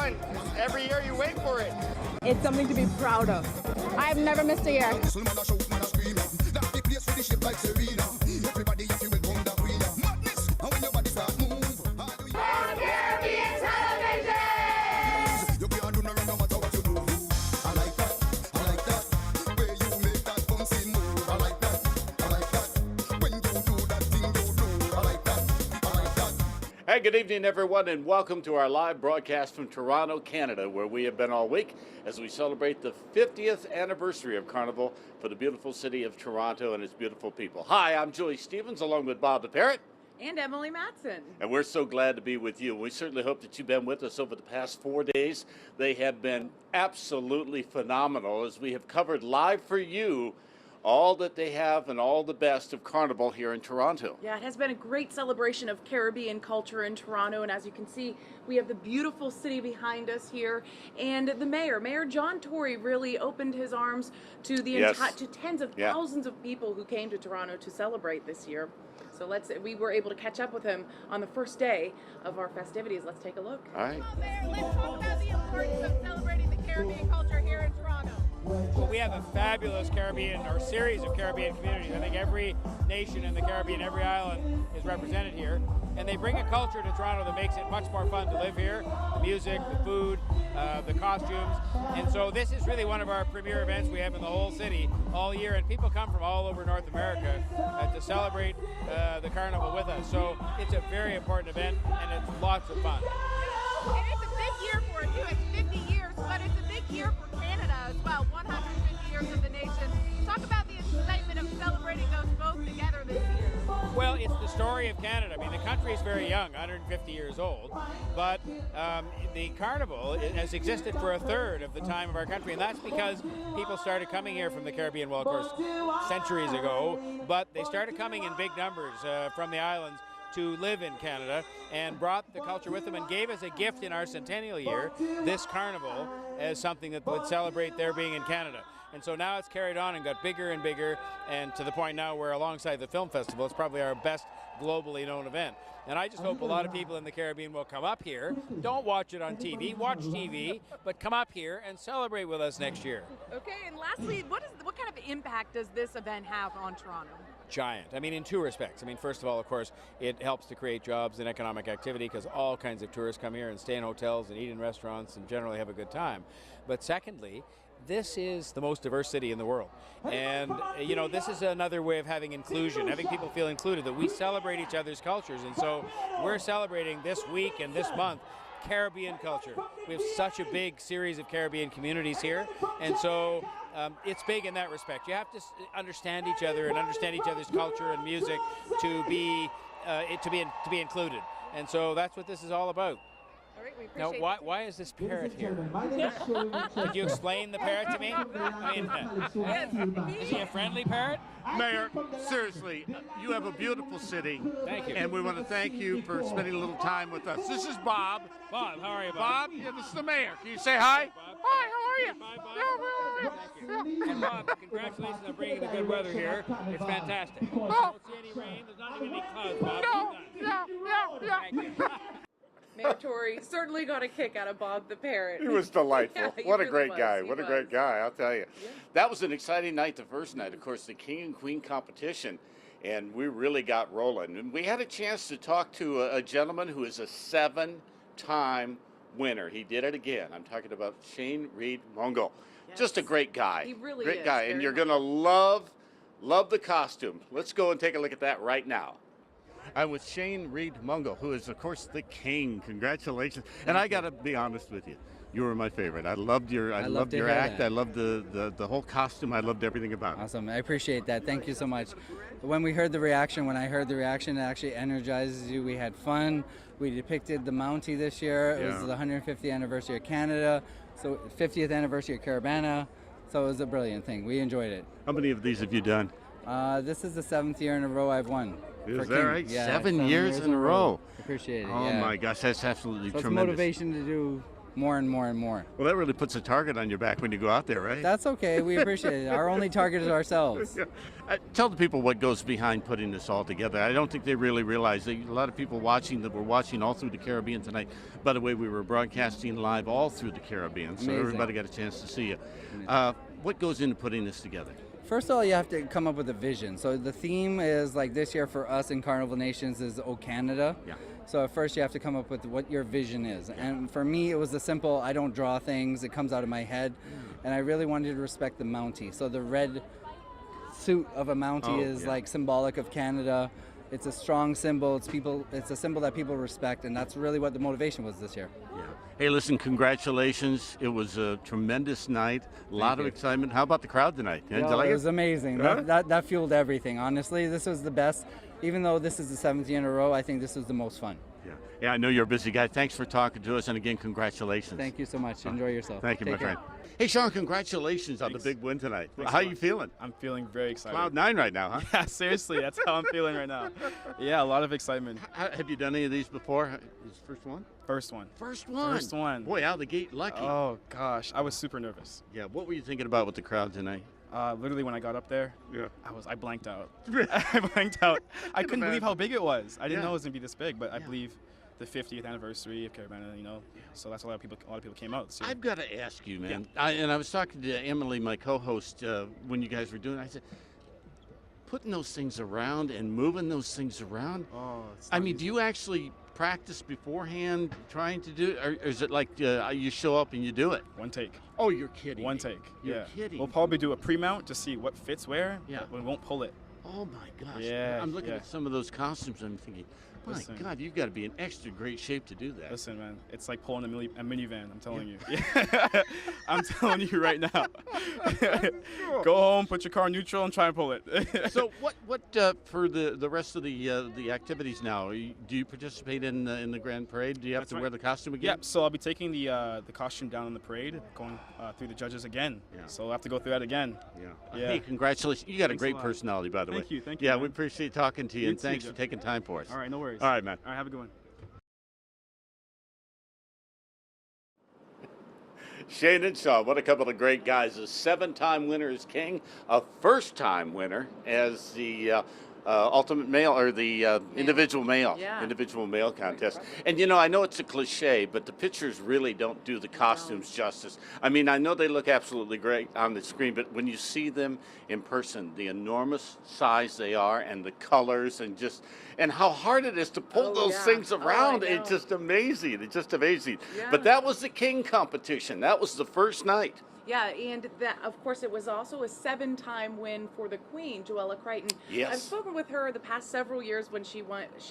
fun. Every year you wait for it. It's something to be proud of. I've never missed a year. Hey, good evening, everyone, and welcome to our live broadcast from Toronto, Canada, where we have been all week as we celebrate the 50th anniversary of Carnival for the beautiful city of Toronto and its beautiful people. Hi, I'm Julie Stevens, along with Bob the Parrot. And Emily Matson. And we're so glad to be with you. We certainly hope that you've been with us over the past 4 days. They have been absolutely phenomenal as we have covered live for you all that they have and all the best of Carnival here in Toronto. Yeah, it has been a great celebration of Caribbean culture in Toronto, and as you can see, we have the beautiful city behind us here, and the Mayor John Tory, really opened his arms to the to tens of thousands of people who came to Toronto to celebrate this year. So we were able to catch up with him on the first day of our festivities. Let's take a look. All right. Well, Mayor, let's talk about the importance of celebrating the Caribbean culture here in Toronto. Well, we have a fabulous Caribbean, or series of Caribbean communities. I think every nation in the Caribbean, every island is represented here. And they bring a culture to Toronto that makes it much more fun to live here. The music, the food, the costumes. And so this is really one of our premier events we have in the whole city all year. And people come from all over North America to celebrate the Carnival with us. So it's a very important event, and it's lots of fun. And it's a big year for it, too. It's 50 years, but it's a big year for Canada as well. 150 years of the nation. Talk about the excitement of celebrating those both together this year. Well, it's the story of Canada. I mean, the country is very young, 150 years old, but the Carnival has existed for a third of the time of our country, and that's because people started coming here from the Caribbean, well, of course, centuries ago, but they started coming in big numbers from the islands to live in Canada and brought the culture with them and gave us a gift in our centennial year, this Carnival, as something that would celebrate their being in Canada. And so now it's carried on and got bigger and bigger, and to the point now where alongside the film festival, it's probably our best globally known event. And I just hope a lot of people in the Caribbean will come up here. Don't watch it on TV, watch TV, but come up here and celebrate with us next year. Okay, and lastly, what kind of impact does this event have on Toronto? Giant. I mean, in two respects. I mean, first of all, of course, it helps to create jobs and economic activity because all kinds of tourists come here and stay in hotels and eat in restaurants and generally have a good time. But secondly, this is the most diverse city in the world. And, you know, this is another way of having inclusion, having people feel included, that we celebrate each other's cultures. And so we're celebrating this week and this month Caribbean culture. We have such a big series of Caribbean communities here, and so it's big in that respect. You have to understand each other and understand each other's culture and music to be included, and so that's what this is all about. All right, we appreciate Now, why is this parrot here? Could you explain the parrot to me? I mean, is he a friendly parrot? Mayor, seriously, you have a beautiful city. Thank you. And we want to thank you for spending a little time with us. This is Bob. Bob, how are you, Bob? Bob, yeah, this is the mayor. Can you say hi? Bob. Hi, how are you? Bye, Bob. Thank you. And Bob, congratulations on bringing the good weather here. It's fantastic. I don't see any rain. There's not even any clouds, Bob. Yeah. Thank you. Mayor Tory certainly got a kick out of Bob the Parrot. He was delightful. Yeah, he What a really great was. guy. He What a was. great guy, I'll tell you. Yeah. That was an exciting night, the first night, of course, the King and Queen competition, and we really got rolling. And we had a chance to talk to a gentleman who is a 7-time winner. He did it again. I'm talking about Shane Reed Mungo. Yes. Just a great guy. He really great is, guy. very And you're much. going to love the costume. Let's go and take a look at that right now. I'm with Shane Reed Mungo, who is, of course, the king. Congratulations. And I got to be honest with you. You were my favorite. I loved your act. I loved the whole costume. I loved everything about it. Awesome. I appreciate that. Thank you so much. When I heard the reaction, it actually energizes you. We had fun. We depicted the Mountie this year. It was the 150th anniversary of Canada, so 50th anniversary of Caribana. So it was a brilliant thing. We enjoyed it. How many of these have you done? This is the 7th year in a row I've won. Is for that King. right? Yeah, 7 years in a row. Appreciate it. Oh yeah. my gosh, that's absolutely So it's tremendous. motivation to do more and more and more. Well, that really puts a target on your back when you go out there, right? That's okay. We appreciate it. Our only target is ourselves. Yeah. Tell the people what goes behind putting this all together. I don't think they really realize that a lot of people watching that were watching all through the Caribbean tonight. By the way, we were broadcasting live all through the Caribbean, so Amazing. everybody got a chance to see you. What goes into putting this together? First of all, you have to come up with a vision. So the theme is, like this year for us in Carnival Nations, is "Oh Canada." Yeah. So at first you have to come up with what your vision is. And for me, it was the simple, I don't draw things, it comes out of my head. And I really wanted to respect the Mountie. So the red suit of a Mountie is like symbolic of Canada. It's a strong symbol. It's a symbol that people respect, and that's really what the motivation was this year. Yeah. Hey, listen, congratulations. It was a tremendous night. A lot of excitement. How about the crowd tonight? Did you like it was amazing. Huh? That fueled everything. Honestly, this was the best. Even though this is the 7th year in a row, I think this was the most fun. Yeah, I know you're a busy guy. Thanks for talking to us, and again, congratulations. Thank you so much. Enjoy yourself. Thank you, Take my care. friend. Hey, Sean, congratulations on the big win tonight. How are you feeling? I'm feeling very excited. Cloud 9 right now, huh? Yeah, seriously, that's how I'm feeling right now. Yeah, a lot of excitement. Have you done any of these before? Is first one? First one. First one. First one. Boy, out of the gate, lucky. Oh gosh, I was super nervous. Yeah, what were you thinking about with the crowd tonight? Literally when I got up there, Yeah. I blanked out. I blanked out. I couldn't believe imagine. how big it was. I didn't Yeah. know it was gonna be this big, but I Yeah. believe the 50th anniversary of Caribana, so that's a lot of people came out this year. I've got to ask you, man. I was talking to Emily, my co-host, when you guys were doing it. I said, putting those things around and moving those things around. Oh, it's I not mean, easy. do you actually practice beforehand trying to do it, or is it like you show up and you do it? One take. Oh, you're kidding. One me. take. You're yeah. kidding. We'll probably do a pre-mount to see what fits where. Yeah. But we won't pull it. Oh my gosh. Yeah, I'm looking yeah. at some of those costumes and I'm thinking, my Listen. God, you've got to be in extra great shape to do that. Listen, man, it's like pulling a minivan. I'm telling you. Yeah. I'm telling you right now. Go home, put your car in neutral, and try and pull it. So what for the rest of the activities now? Do you participate in the Grand Parade? Do you have That's to right. wear the costume again? Yep. So I'll be taking the costume down in the parade, going through the judges again. Yeah. So I'll have to go through that again. Yeah. Yeah. Hey, congratulations! You got Thanks a a great lot. personality, by the way. Thank you, thank you, Yeah, man. we appreciate talking to you, You and too, thanks Joe. for taking time for us. All right, no worries. All right, man. All right, have a good one. Shane and Sean, what a couple of great guys. A 7-time winner as king, a first-time winner as the ultimate male, or the individual male contest. And I know it's a cliche, but the pictures really don't do the costumes justice. I mean, I know they look absolutely great on the screen, but when you see them in person, the enormous size they are, and the colors, and how hard it is to pull those things around, it's just amazing. It's just amazing. Yeah. But that was the king competition. That was the first night. Yeah, and that, of course, it was also a 7-time win for the Queen, Joella Crichton. Yes. I've spoken with her the past several years when she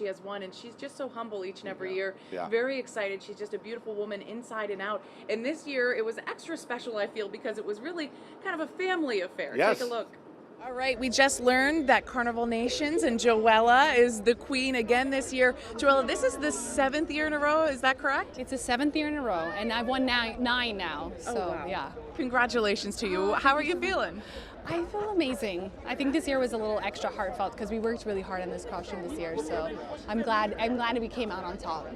has won, and she's just so humble each and every year. Yeah. Very excited. She's just a beautiful woman inside and out. And this year, it was extra special, I feel, because it was really kind of a family affair. Yes. Take a look. All right, we just learned that Carnival Nations and Joella is the queen again this year. Joella, this is the 7th year in a row, is that correct? It's the 7th year in a row, and I've won nine now. So, wow. yeah. Congratulations to you. How are you feeling? I feel amazing. I think this year was a little extra heartfelt because we worked really hard on this costume this year. So I'm glad we came out on top.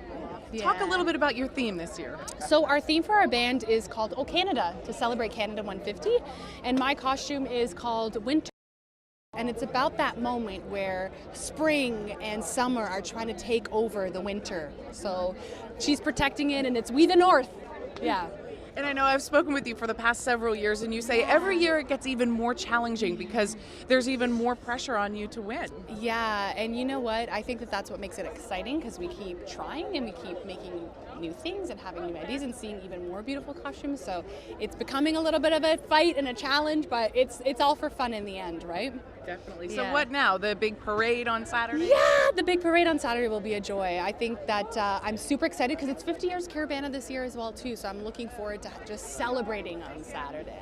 Talk a Yeah. little bit about your theme this year. So our theme for our band is called "Oh Canada" to celebrate Canada 150, and my costume is called Winter. And it's about that moment where spring and summer are trying to take over the winter. So she's protecting it, and it's we the North. Yeah. And I know I've spoken with you for the past several years, and you say every year it gets even more challenging because there's even more pressure on you to win. Yeah, and you know what? I think that's what makes it exciting because we keep trying and we keep making new things and having new ideas and seeing even more beautiful costumes. So it's becoming a little bit of a fight and a challenge, but it's all for fun in the end, right? Definitely. So Yeah. what now? The big parade on Saturday? Yeah, the big parade on Saturday will be a joy. I think that I'm super excited because it's 50 years Caribana this year as well too. So I'm looking forward to just celebrating on Saturday.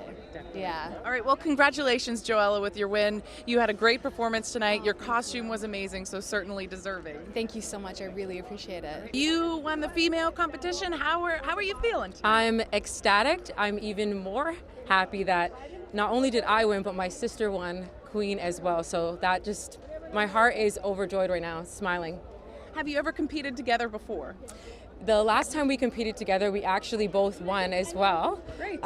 Yeah. All right, well, congratulations, Joella, with your win. You had a great performance tonight. Your costume was amazing, so certainly deserving. Thank you so much. I really appreciate it. You won the female competition. How are you feeling? I'm ecstatic. I'm even more happy that not only did I win, but my sister won Queen as well. So that just, my heart is overjoyed right now, smiling. Have you ever competed together before? The last time we competed together, we actually both won as well. Great.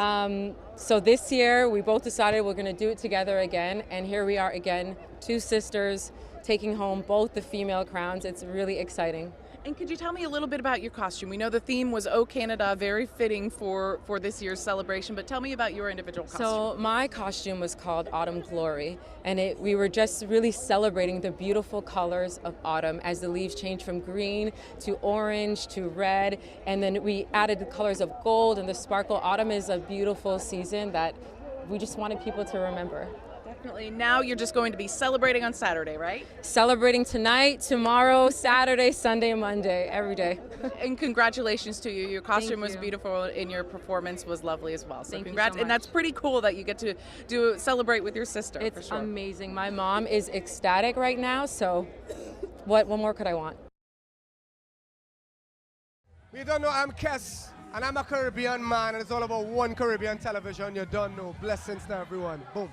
So this year, we both decided we're going to do it together again, and here we are again, two sisters taking home both the female crowns. It's really exciting. And could you tell me a little bit about your costume? We know the theme was "Oh Canada," very fitting for this year's celebration, but tell me about your individual costume. So my costume was called Autumn Glory, and we were just really celebrating the beautiful colors of autumn as the leaves change from green to orange to red, and then we added the colors of gold and the sparkle. Autumn is a beautiful season that we just wanted people to remember. Definitely. Now you're just going to be celebrating on Saturday, right? Celebrating tonight, tomorrow, Saturday, Sunday, Monday, every day. And congratulations to you. Your costume Thank was you. beautiful and your performance was lovely as well. So Thank you congrats. so And that's much. pretty cool that you get to celebrate with your sister. It's for sure. amazing. My mom is ecstatic right now, so what more could I want? You don't know, I'm Kes, and I'm a Caribbean man, and it's all about one Caribbean television. You don't know. Blessings to everyone. Boom.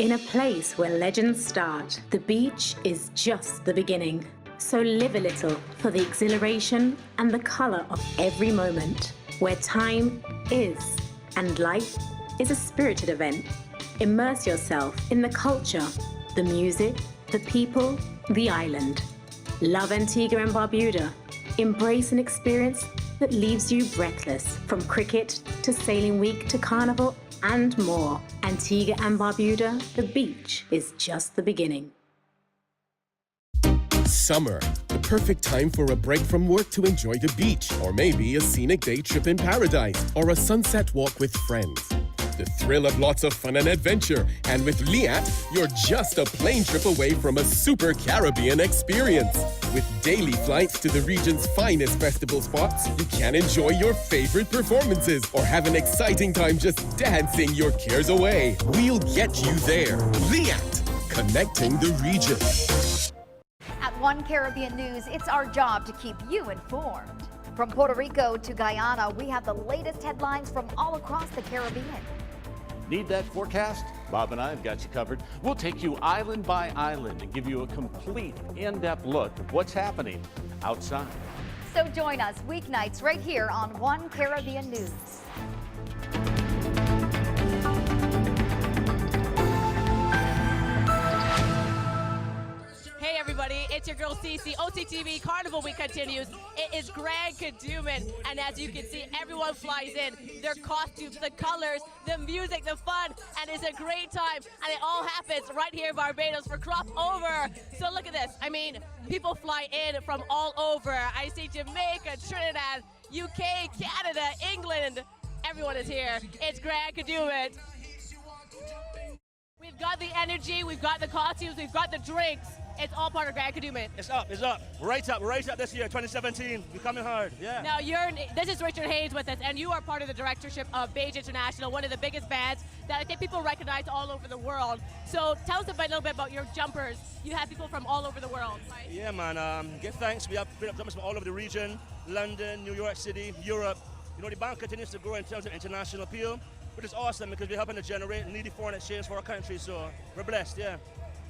In a place where legends start, the beach is just the beginning. So live a little for the exhilaration and the color of every moment, where time is and life is a spirited event. Immerse yourself in the culture, the music, the people, the island. Love Antigua and Barbuda. Embrace an experience that leaves you breathless, from cricket to sailing week to Carnival and more. Antigua and Barbuda, the beach is just the beginning. Summer, the perfect time for a break from work to enjoy the beach, or maybe a scenic day trip in paradise, or a sunset walk with friends. The thrill of lots of fun and adventure, and with Liat, you're just a plane trip away from a super Caribbean experience. With daily flights to the region's finest festival spots, you can enjoy your favorite performances or have an exciting time just dancing your cares away. We'll get you there. Liat, connecting the region. At One Caribbean News, it's our job to keep you informed. From Puerto Rico to Guyana, we have the latest headlines from all across the Caribbean. Need that forecast? Bob and I have got you covered. We'll take you island by island and give you a complete in-depth look at what's happening outside. So join us weeknights right here on One Caribbean News. Hey everybody, it's your girl Cece. OCTV Carnival Week continues. It is Grand Kadooment, and as you can see, everyone flies in. Their costumes, the colors, the music, the fun, and it's a great time. And it all happens right here in Barbados for Crop Over. So look at this. I mean, people fly in from all over. I see Jamaica, Trinidad, UK, Canada, England. Everyone is here. It's Grand Kadooment. We've got the energy, we've got the costumes, we've got the drinks. It's all part of Grand Kadooment. It's up. Right up this year, 2017. We're coming hard, yeah. Now, this is Richard Hayes with us, and you are part of the directorship of Beige International, one of the biggest bands that I think people recognize all over the world. So tell us a little bit about your jumpers. You have people from all over the world, right? Yeah, man. Give thanks. We have jumpers from all over the region, London, New York City, Europe. You know, the band continues to grow in terms of international appeal, which is awesome because we're helping to generate needy foreign exchange for our country, so we're blessed, yeah.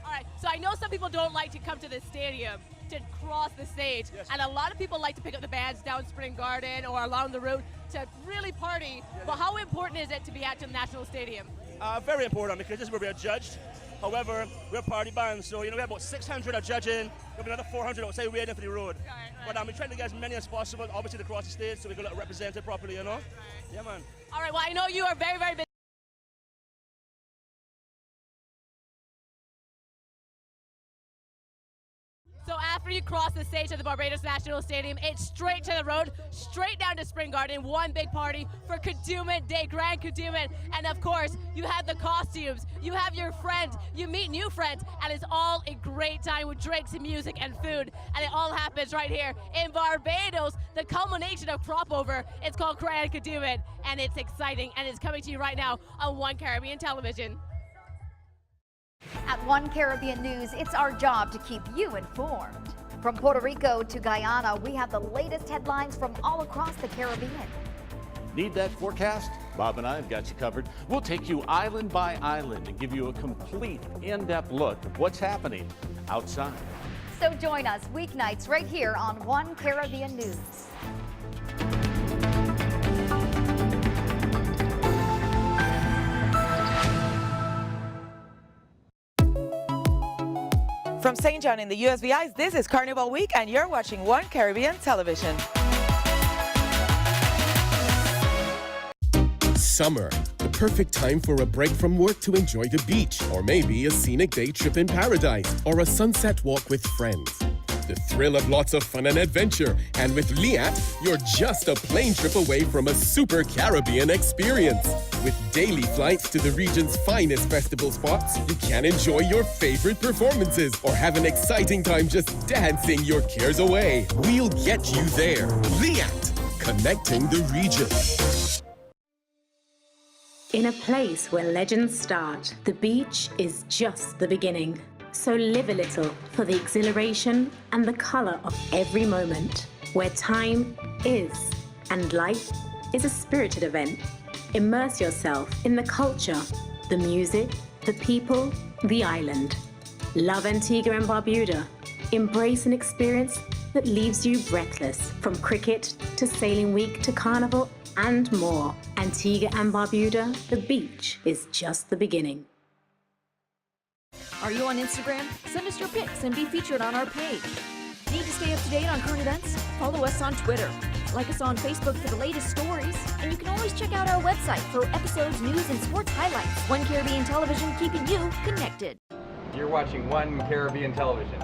All right, so I know some people don't like to come to the stadium to cross the stage, yes. And a lot of people like to pick up the bands down Spring Garden or along the route to really party. But how important is it to be at the National Stadium? Very important because this is where we are judged. However, we're a party band, so you know we have about 600 are judging. We have another 400 outside waiting for the road. Right. But we're trying to get as many as possible, obviously, to cross the stage, so we can represent it properly, you know. Right. Yeah, man. All right. Well, I know you are very, very busy. So after you cross the stage at the Barbados National Stadium, it's straight to the road, straight down to Spring Garden, one big party for Kadooment Day, Grand Kadooment. And of course, you have the costumes, you have your friends, you meet new friends, and it's all a great time with drinks and music and food. And it all happens right here in Barbados, the culmination of Crop Over. It's called Grand Kadooment, and it's exciting, and it's coming to you right now on One Caribbean Television. At One Caribbean News, it's our job to keep you informed. From Puerto Rico to Guyana, we have the latest headlines from all across the Caribbean. Need that forecast? Bob and I have got you covered. We'll take you island by island and give you a complete in-depth look at what's happening outside. So join us weeknights right here on One Caribbean News. From St. John in the USVIs, this is Carnival Week, and you're watching One Caribbean Television. Summer, the perfect time for a break from work to enjoy the beach, or maybe a scenic day trip in paradise, or a sunset walk with friends. The thrill of lots of fun and adventure, and with Liat, you're just a plane trip away from a super Caribbean experience. With daily flights to the region's finest festival spots, you can enjoy your favorite performances or have an exciting time just dancing your cares away. We'll get you there. Liat, connecting the region. In a place where legends start, the beach is just the beginning. So live a little for the exhilaration and the color of every moment, where time is and life is a spirited event. Immerse yourself in the culture, the music, the people, the island. Love Antigua and Barbuda. Embrace an experience that leaves you breathless, from cricket to sailing week to carnival and more. Antigua and Barbuda, the beach is just the beginning. Are you on Instagram? Send us your pics and be featured on our page. Need to stay up to date on current events? Follow us on Twitter. Like us on Facebook for the latest stories. And you can always check out our website for episodes, news, and sports highlights. One Caribbean Television, keeping you connected. You're watching One Caribbean Television.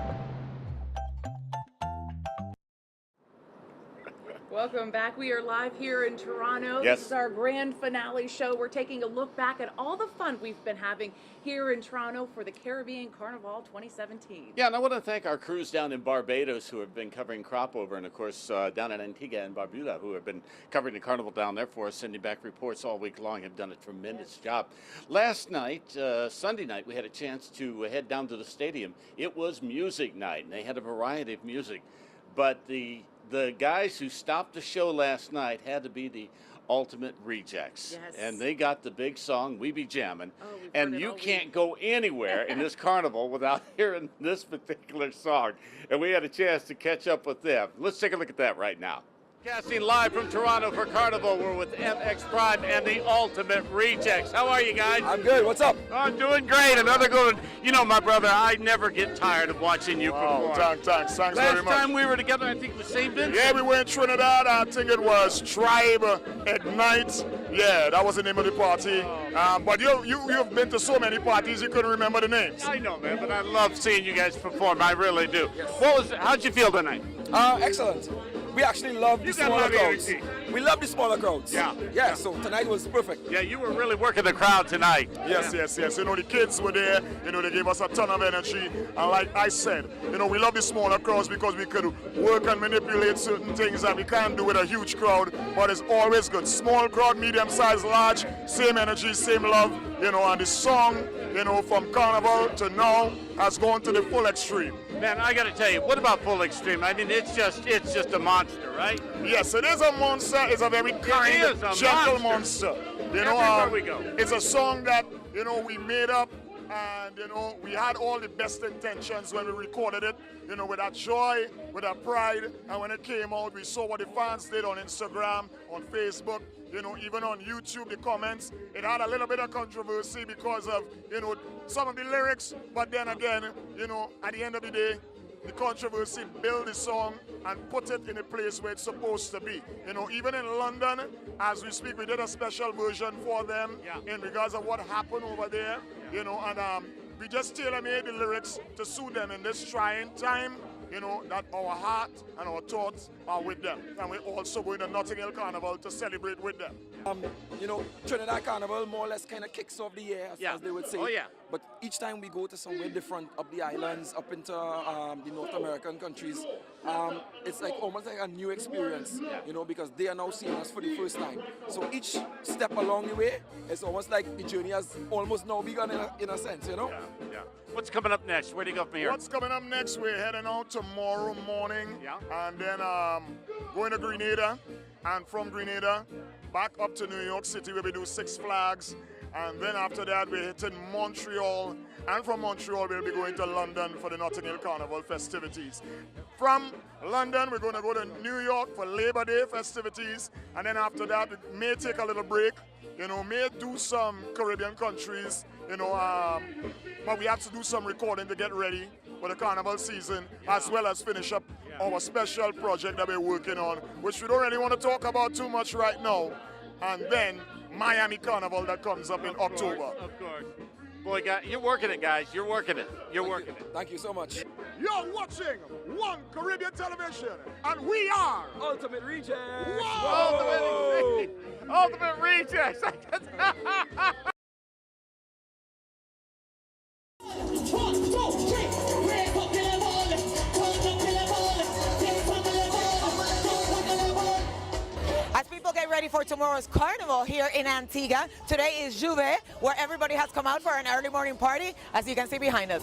Welcome back. We are live here in Toronto. Yes. This is our grand finale show. We're taking a look back at all the fun we've been having here in Toronto for the Caribbean Carnival 2017. Yeah, and I want to thank our crews down in Barbados who have been covering crop over, and of course down in Antigua and Barbuda who have been covering the carnival down there for us, sending back reports all week long. Have done a tremendous job. Last night, Sunday night, we had a chance to head down to the stadium. It was music night, and they had a variety of music, but the guys who stopped the show last night had to be the Ultimate Rejects. Yes. And they got the big song, We Be Jammin'. Oh, we've and heard it you all can't week. go anywhere in this carnival without hearing this particular song. And we had a chance to catch up with them. Let's take a look at that right now. Casting live from Toronto for Carnival, we're with MX Prime and the Ultimate Rejects. How are you guys? I'm good. What's up? I'm doing great. Another good one. You know, my brother, I never get tired of watching you perform. Thanks very much. Last time we were together, I think it was St. Vincent. Yeah, we were in Trinidad. I think it was Tribe Ignite. Yeah, that was the name of the party. But you've been to so many parties, you couldn't remember the names. I know, man, but I love seeing you guys perform. I really do. Yes. How'd you feel tonight? Excellent. We actually love the smaller crowds. We love the smaller crowds. Yeah, so tonight was perfect. Yeah, you were really working the crowd tonight. Yes. You know, the kids were there. You know, they gave us a ton of energy. And like I said, you know, we love the smaller crowds because we could work and manipulate certain things that we can't do with a huge crowd. But it's always good. Small crowd, medium size, large, same energy, same love. You know, and the song, you know, from Carnival to now has gone to the full extreme. Man, I got to tell you, what about full extreme? I mean, it's just a monster, right? Yes, it is a monster. It's a very kind, gentle monster. You know, everywhere we go. It's a song that, you know, we made up, and, you know, we had all the best intentions when we recorded it, you know, with that joy, with that pride, and when it came out, we saw what the fans did on Instagram, on Facebook, you know, even on YouTube, the comments. It had a little bit of controversy because of, you know, some of the lyrics, but then again, you know, at the end of the day, the controversy built the song and put it in a place where it's supposed to be. You know, even in London, as we speak, we did a special version for them in regards of what happened over there, you know, and we just tailor-made the lyrics to suit them in this trying time, you know, that our heart and our thoughts are with them. And we're also going to Notting Hill Carnival to celebrate with them. You know, Trinidad Carnival more or less kind of kicks off the year, as they would say. Oh, yeah. But each time we go to somewhere different, up the islands, up into the North American countries, it's like almost like a new experience, you know, because they are now seeing us for the first time. So each step along the way, it's almost like the journey has almost now begun in a sense, you know? Yeah. What's coming up next? Where do you go from here? What's coming up next? We're heading out tomorrow morning, and then going to Grenada, and from Grenada back up to New York City where we do Six Flags, And then after that, we're hitting Montreal. And from Montreal, we'll be going to London for the Notting Hill Carnival festivities. From London, we're going to go to New York for Labor Day festivities. And then after that, we may take a little break. You know, may do some Caribbean countries, you know, but we have to do some recording to get ready for the Carnival season, as well as finish up our special project that we're working on, which we don't really want to talk about too much right now. And then Miami Carnival that comes up in October. Of course. Boy, you're working it, guys. You're working it. You're working it. Thank you so much. You're watching One Caribbean Television, and we are Ultimate Rejects. Whoa! Ultimate Rejects. As people get ready for tomorrow's Carnival here in Antigua, today is Juve, where everybody has come out for an early morning party, as you can see behind us.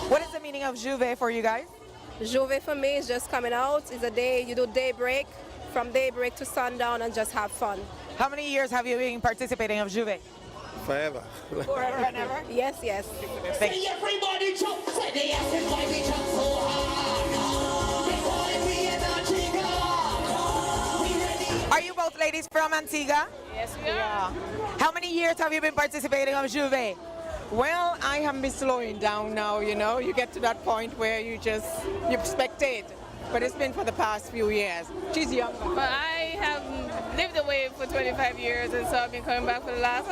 What is the meaning of Juve for you guys? Juve for me is just coming out. It's a day, you do daybreak, from daybreak to sundown, and just have fun. How many years have you been participating of Juve? Forever. Forever and ever? Yes, yes. Thank you. Everybody jump, say they ask us why we jump so hard. Before we in Antigua. We ready? Are you both ladies from Antigua? Yes, we are. How many years have you been participating of Juve? Well, I have been slowing down now, you know. You get to that point where you spectate. But it's been for the past few years. She's young. But I have lived away for 25 years, and so I've been coming back for the last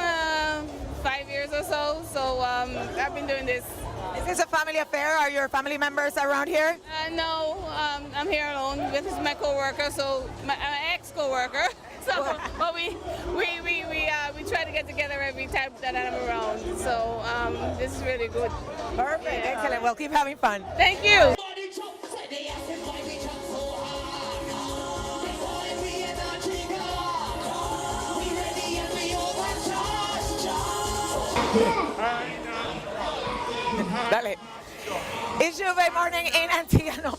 5 years or so. So I've been doing this. Is this a family affair? Are your family members around here? No, I'm here alone. This is my co-worker, so my ex-co-worker. So, but we try to get together every time that I'm around. So this is really good. Perfect, excellent. Well, keep having fun. Thank you. Dale. It's Juve morning in Antigua.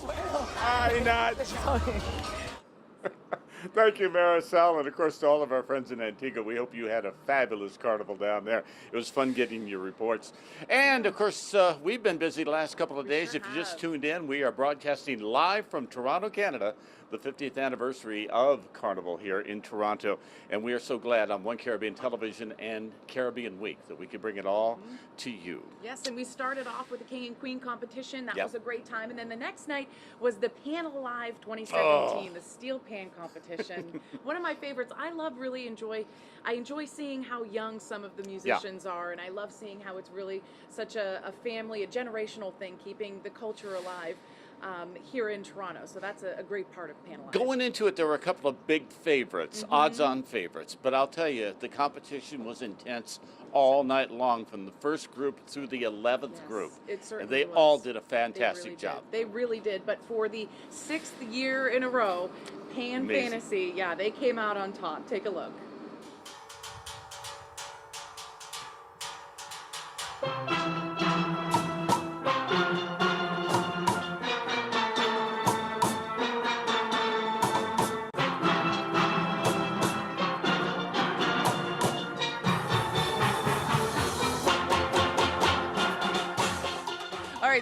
Thank you, Maricel, and of course to all of our friends in Antigua. We hope you had a fabulous carnival down there. It was fun getting your reports. And of course, we've been busy the last couple of days. If you just tuned in, we are broadcasting live from Toronto, Canada, the 50th anniversary of Carnival here in Toronto. And we are so glad on One Caribbean Television and Caribbean Week that we could bring it all to you. Yes, and we started off with the King and Queen competition. That was a great time. And then the next night was the Pan Alive 2017, the steel pan competition. One of my favorites. I enjoy seeing how young some of the musicians are, and I love seeing how it's really such a family, a generational thing, keeping the culture alive here in Toronto. So that's a great part of Pan Alive. Going into it, there were a couple of big favorites, odds-on favorites. But I'll tell you, the competition was intense all night long, from the first group through the 11th group. It certainly and they was. all did a fantastic job. They really did. But for the 6th year in a row, Pan Fantasy, they came out on top. Take a look.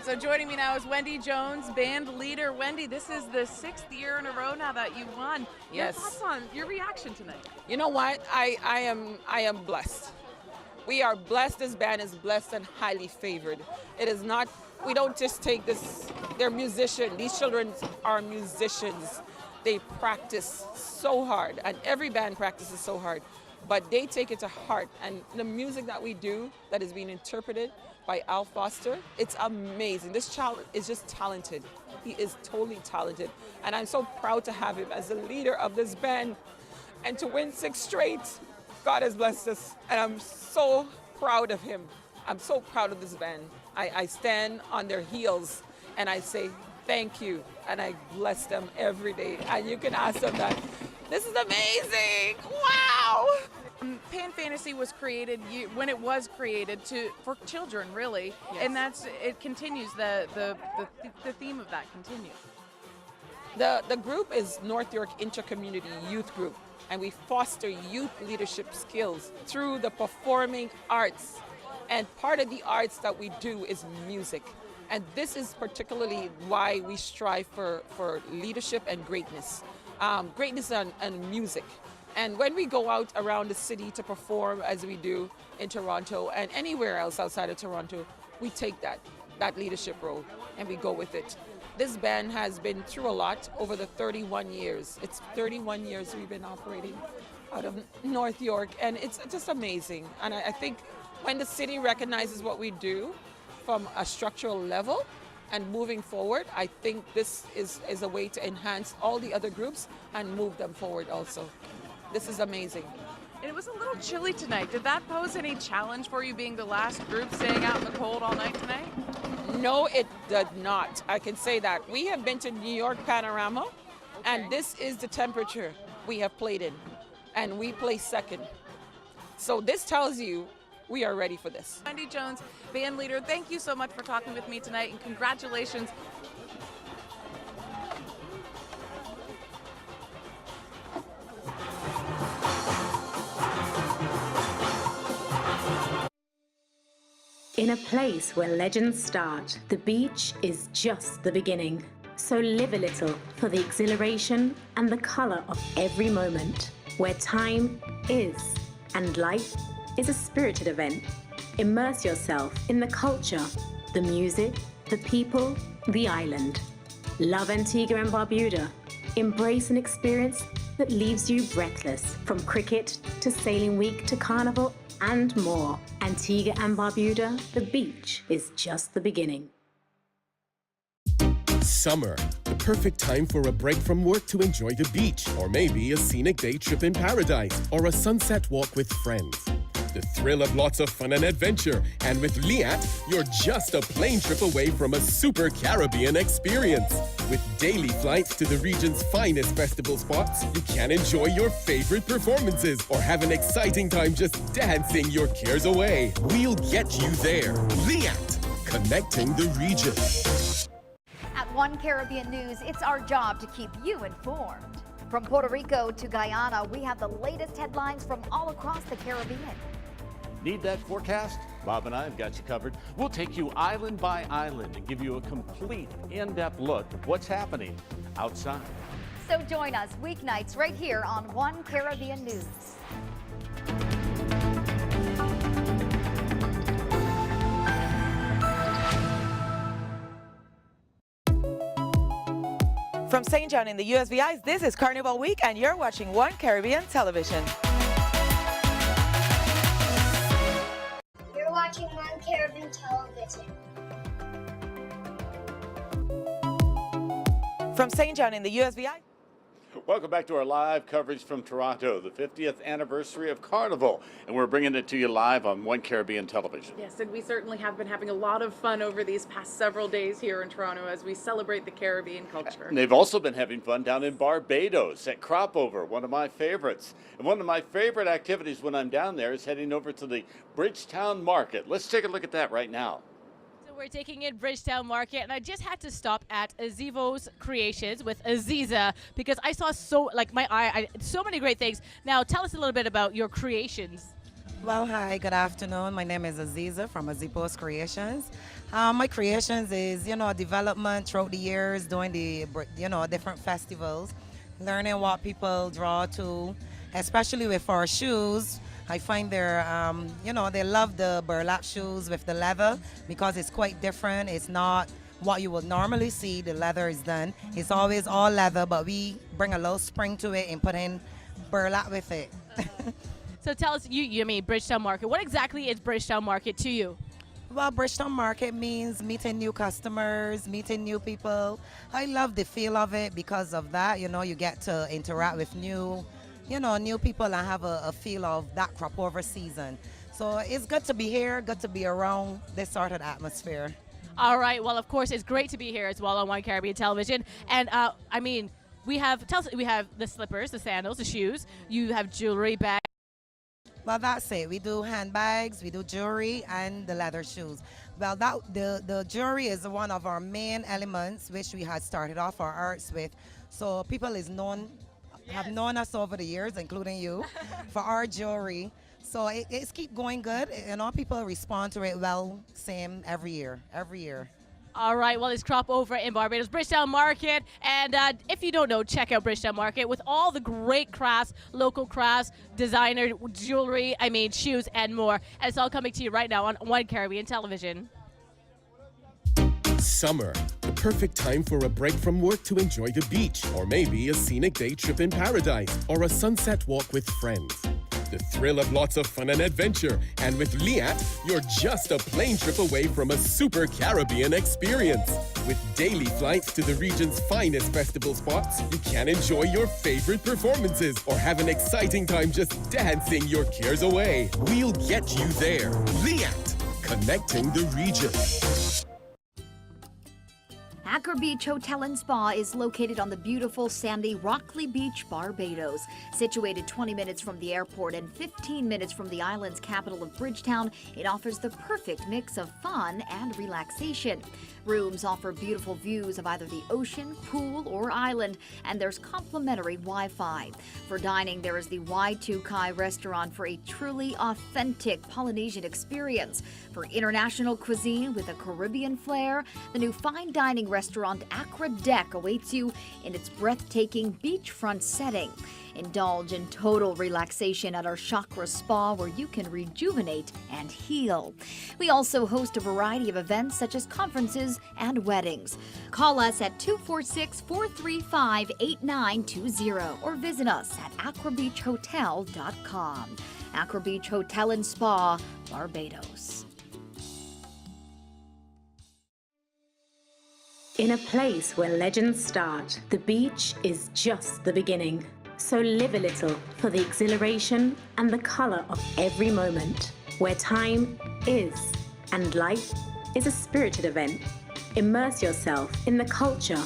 So joining me now is Wendy Jones, band leader. Wendy, this is the 6th year in a row now that you won. Yes. Your thoughts on your reaction tonight? You know what? I am blessed. We are blessed. This band is blessed and highly favored. It is not, we don't just take this, they're musicians. These children are musicians. They practice so hard, and every band practices so hard, but they take it to heart. And the music that we do that is being interpreted by Al Foster, it's amazing. This child is just talented. He is totally talented. And I'm so proud to have him as the leader of this band. And to win 6 straight, God has blessed us. And I'm so proud of him. I'm so proud of this band. I stand on their heels and I say thank you. And I bless them every day. And you can ask them that. This is amazing. Wow. Pan Fantasy was created when it was created for children, really, Yes. and it continues. The theme of that continues. The group is North York Intercommunity Youth Group, and we foster youth leadership skills through the performing arts. And part of the arts that we do is music. And this is particularly why we strive for leadership and greatness. Greatness and music. And when we go out around the city to perform as we do in Toronto and anywhere else outside of Toronto, we take that leadership role and we go with it. This band has been through a lot over the 31 years. It's 31 years we've been operating out of North York, and it's just amazing. And I think when the city recognizes what we do from a structural level and moving forward, I think this is a way to enhance all the other groups and move them forward also. This is amazing. And it was a little chilly tonight. Did that pose any challenge for you, being the last group staying out in the cold all night tonight? No, it did not. I can say that. We have been to New York Panorama, and this is the temperature we have played in, and we placed second. So this tells you we are ready for this. Wendy Jones, band leader, thank you so much for talking with me tonight, and congratulations. In a place where legends start, the beach is just the beginning. So live a little for the exhilaration and the color of every moment, where time is and life is a spirited event. Immerse yourself in the culture, the music, the people, the island. Love Antigua and Barbuda. Embrace an experience that leaves you breathless, from cricket to sailing week to carnival and more. Antigua and Barbuda, the beach is just the beginning. Summer, the perfect time for a break from work to enjoy the beach, or maybe a scenic day trip in paradise, or a sunset walk with friends. The thrill of lots of fun and adventure, and with Liat, you're just a plane trip away from a super Caribbean experience. With daily flights to the region's finest festival spots, you can enjoy your favorite performances or have an exciting time just dancing your cares away. We'll get you there. Liat, connecting the region. At One Caribbean News, it's our job to keep you informed. From Puerto Rico to Guyana, we have the latest headlines from all across the Caribbean. Need that forecast? Bob and I have got you covered. We'll take you island by island and give you a complete in-depth look at what's happening outside. So join us weeknights right here on One Caribbean News. From St. John in the USVIs, this is Carnival Week, and you're watching One Caribbean Television. You're watching One Caribbean Television. From St. John in the USVI. Welcome back to our live coverage from Toronto, the 50th anniversary of Carnival. And we're bringing it to you live on One Caribbean Television. Yes, and we certainly have been having a lot of fun over these past several days here in Toronto as we celebrate the Caribbean culture. And they've also been having fun down in Barbados at Crop Over, one of my favorites. And one of my favorite activities when I'm down there is heading over to the Bridgetown Market. Let's take a look at that right now. We're taking in Bridgetown Market, and I just had to stop at Azivo's Creations with Aziza because I saw so many great things. Now, tell us a little bit about your creations. Well, hi, good afternoon. My name is Aziza from Azivo's Creations. My creations is, development throughout the years, doing the, different festivals, learning what people draw to, especially with our shoes. I find they're, they love the burlap shoes with the leather because it's quite different. It's not what you would normally see. The leather is done. It's always all leather, but we bring a little spring to it and put in burlap with it. So tell us, you mean Bridgetown Market. What exactly is Bridgetown Market to you? Well, Bridgetown Market means meeting new customers, meeting new people. I love the feel of it because of that. You get to interact with new people and have a feel of that crop over season. So it's good to be here, good to be around this sort of atmosphere. All right. Well, of course, it's great to be here as well on One Caribbean Television. And we have the slippers, the sandals, the shoes. You have jewelry, bags. Well, that's it. We do handbags, we do jewelry, and the leather shoes. Well, the jewelry is one of our main elements, which we had started off our arts with. So people have known us over the years, including you, for our jewelry. So it's keep going good, and all people respond to it well, same every year. All right, well, it's crop over in Barbados, Bridgetown Market. And if you don't know, check out Bridgetown Market with all the great crafts, local crafts, designer jewelry, shoes, and more. And it's all coming to you right now on One Caribbean Television. Summer, the perfect time for a break from work to enjoy the beach, or maybe a scenic day trip in paradise, or a sunset walk with friends. The thrill of lots of fun and adventure, and with Liat, you're just a plane trip away from a super Caribbean experience. With daily flights to the region's finest festival spots, you can enjoy your favorite performances or have an exciting time just dancing your cares away. We'll get you there. Liat, connecting the region. Accra Beach Hotel and Spa is located on the beautiful sandy Rockley Beach, Barbados. Situated 20 minutes from the airport and 15 minutes from the island's capital of Bridgetown, it offers the perfect mix of fun and relaxation. Rooms offer beautiful views of either the ocean, pool, or island, and there's complimentary Wi-Fi. For dining, there is the Y2 Kai restaurant for a truly authentic Polynesian experience. For international cuisine with a Caribbean flair, the new fine dining restaurant Accra Deck awaits you in its breathtaking beachfront setting. Indulge in total relaxation at our Chakra Spa, where you can rejuvenate and heal. We also host a variety of events such as conferences and weddings. Call us at 246-435-8920 or visit us at acrabeachhotel.com. Accra Beach Hotel and Spa, Barbados. In a place where legends start, the beach is just the beginning. So live a little for the exhilaration and the color of every moment, where time is and life is a spirited event. Immerse yourself in the culture,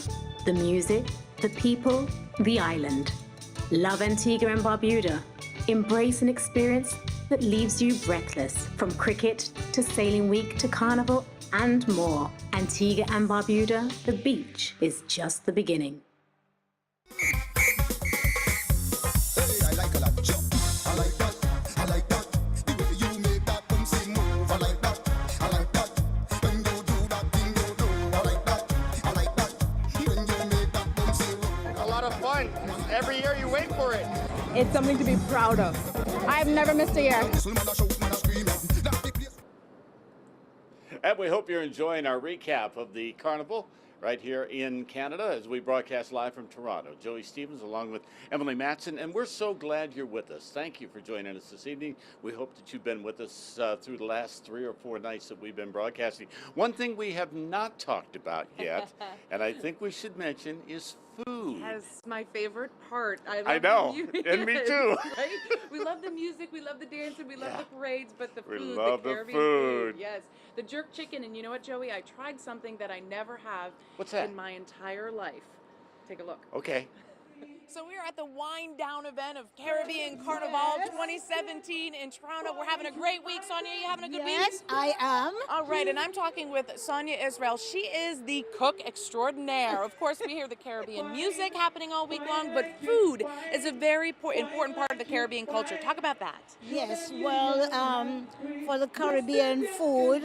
the music, the people, the island. Love Antigua and Barbuda. Embrace an experience that leaves you breathless, from cricket to sailing week to carnival and more. Antigua and Barbuda, the beach is just the beginning. Every year you wait for it. It's something to be proud of. I've never missed a year. And we hope you're enjoying our recap of the Carnival right here in Canada as we broadcast live from Toronto. Joey Stevens along with Emily Matson, and we're so glad you're with us. Thank you for joining us this evening. We hope that you've been with us through the last 3 or 4 nights that we've been broadcasting. One thing we have not talked about yet, and I think we should mention, is food. Yes, my favorite part. I know, and me too. Right? We love the music, we love the dancing, we love the parades, but the food, love the the Caribbean food. Yes, the jerk chicken, and you know what, Joey? I tried something that I never have in my entire life. Take a look. Okay. So we are at the wind down event of Caribbean Carnival 2017 in Toronto. We're having a great week. Sonia, you having a good week? Yes, I am. All right, and I'm talking with Sonia Israel. She is the cook extraordinaire. Of course, we hear the Caribbean music happening all week long, but food is a very important part of the Caribbean culture. Talk about that. Yes, well, for the Caribbean food,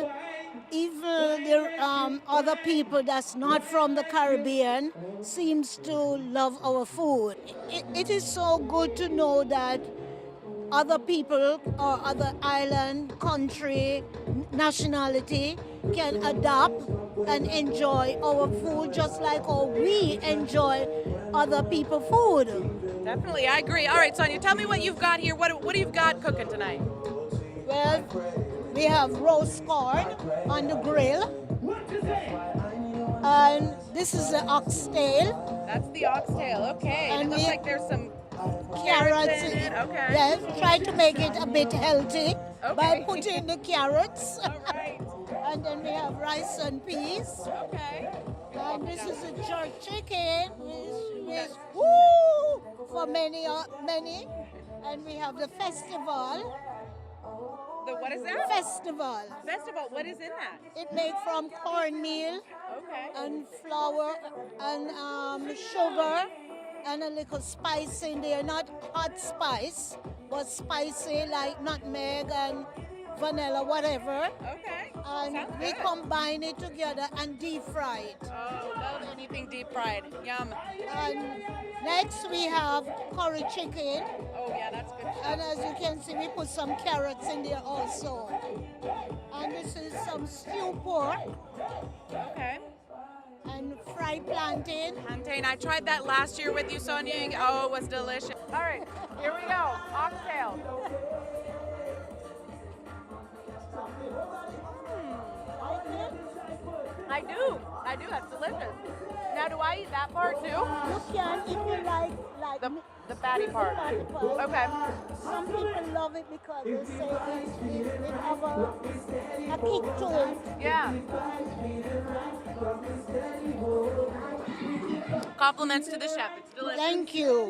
even the other people that's not from the Caribbean seems to love our food. It is so good to know that other people or other island, country, nationality can adapt and enjoy our food just like how we enjoy other people's food. Definitely, I agree. All right, Sonia, tell me what you've got here. What do you've got cooking tonight? Well, we have roast corn on the grill. And this is the oxtail. That's the oxtail, okay. And it looks like there's some carrots in it, okay. Yes, try to make it a bit healthy by putting the carrots. All right. And then we have rice and peas. Okay. And this is a jerk chicken with woo for many. And we have the festival. What is that? Festival. Festival. What is in that? It made from cornmeal and flour and sugar and a little spice in there. Not hot spice, but spicy like nutmeg and vanilla, whatever. Okay. And we combine it together and deep fry it. Oh, love anything deep fried. Yum. And next we have curry chicken. Oh yeah, that's good. And as you can see, we put some carrots in there also. And this is some stew pork. Okay. And fried plantain. Plantain. I tried that last year with you, Sonia. Oh, it was delicious. All right, here we go. Oxtail. I do. That's delicious. Now, do I eat that part too? You can if you like the fatty part. Okay. Some people love it because they say it have a kick to it. Yeah. Compliments to the chef. It's delicious. Thank you.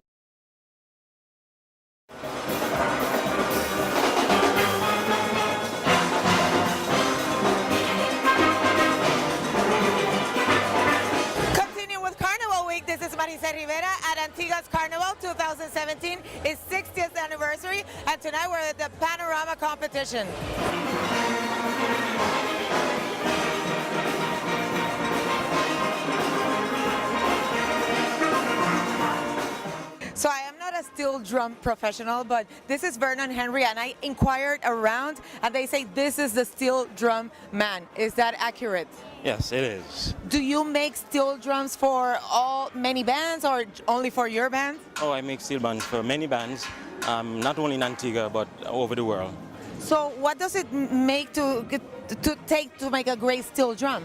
This is Marisa Rivera at Antigua's Carnival 2017. It's 60th anniversary, and tonight we're at the Panorama competition. So I am not a steel drum professional, but this is Vernon Henry, and I inquired around, and they say this is the steel drum man. Is that accurate? Yes, it is. Do you make steel drums for many bands or only for your band? Oh, I make steel bands for many bands, not only in Antigua but over the world. So what does it take to make a great steel drum?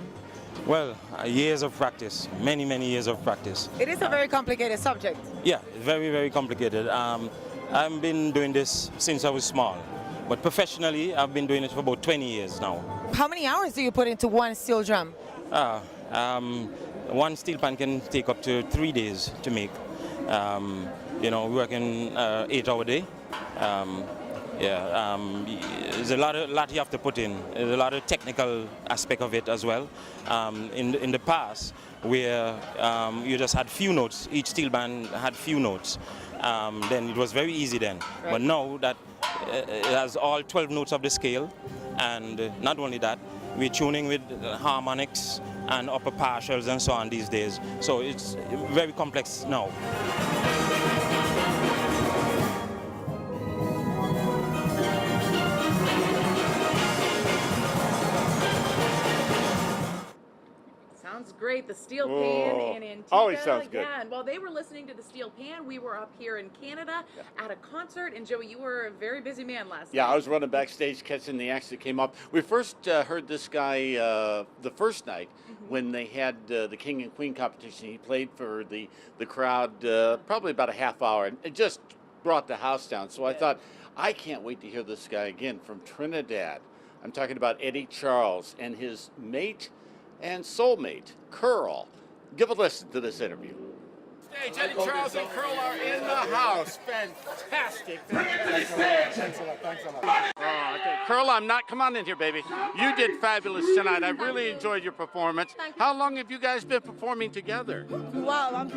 Well, years of practice, many years of practice. It is a very complicated subject. Yeah, very complicated. I've been doing this since I was small, but professionally I've been doing it for about 20 years now. How many hours do you put into one steel drum? One steel pan can take up to 3 days to make. We work in 8-hour day. There's a lot you have to put in. There's a lot of technical aspect of it as well. In the past, where you just had few notes, each steel band had few notes, then it was very easy then. Right. But now that it has all 12 notes of the scale, and not only that, we're tuning with harmonics and upper partials and so on these days. So it's very complex now. Sounds great. The Steel Pan in Antigua. Always sounds good. Yeah, and while they were listening to the Steel Pan, we were up here in Canada at a concert. And Joey, you were a very busy man last night. Yeah, I was running backstage catching the acts that came up. We first heard this guy the first night when they had the King and Queen competition. He played for the crowd probably about a half hour, and it just brought the house down. So I thought, I can't wait to hear this guy again from Trinidad. I'm talking about Eddie Charles and his mate and soulmate, Curl. Give a listen to this interview. Stage, Eddie Charles and Curl are in the house. Fantastic. Thanks a lot. Oh, okay. Curl, come on in here, baby. You did fabulous tonight. I really enjoyed your performance. How long have you guys been performing together? Wow,